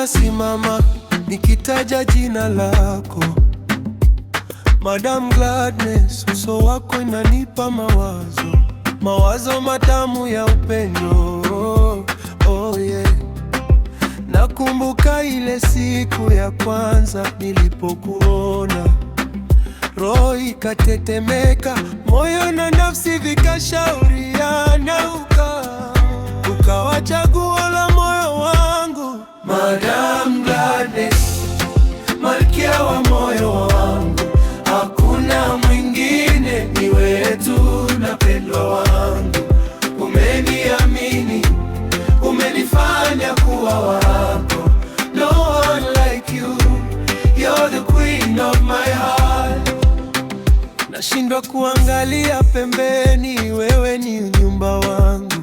nasimama nikitaja jina lako, Madam Gladness. Uso wako inanipa mawazo matamu ya upendo. Oh yeah. Nakumbuka ile siku ya kwanza nilipokuona, roho ikatetemeka, moyo na nafsi vikashauriana, ukawa chaguo la moyo wangu. Madam Gladness, malkia wa moyo wangu, hakuna mwingine, ni wewe tu na pendwa wangu. Umeniamini, umenifanya kuwa wako. No one like you, you're the queen of my heart. Nashindwa kuangalia pembeni, wewe ni nyumba wangu,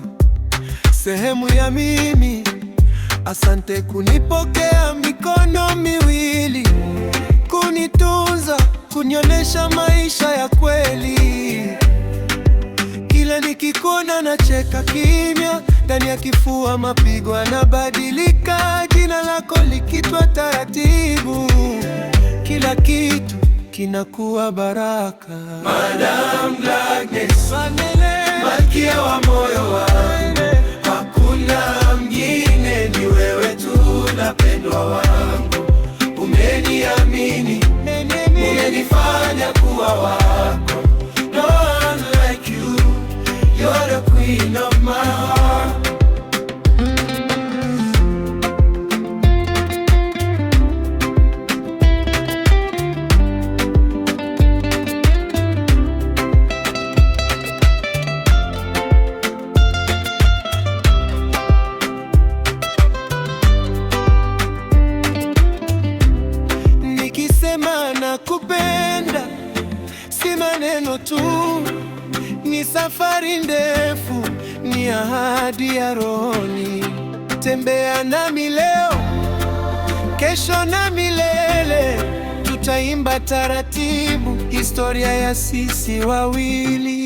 sehemu ya mimi. Asante kunipokea mikono miwili, kunitunza, kunionesha maisha ya kweli. Kila nikikuona nacheka kimya, ndani ya kifua mapigo yanabadilika, jina lako likitwa taratibu, kila kitu kinakuwa baraka. Madam Gladness, malkia wa moyo wangu, hakuna mwingine, ni wewe tu na pendwa wangu. Umeniamini, umenifanya kuwa wako. No one like you, you're the queen of my heart. Nikisema nakupenda, si maneno tu, ni safari ndefu, ni ahadi ya rohoni. Tembea nami leo, kesho na milele, tutaimba taratibu historia ya sisi wawili.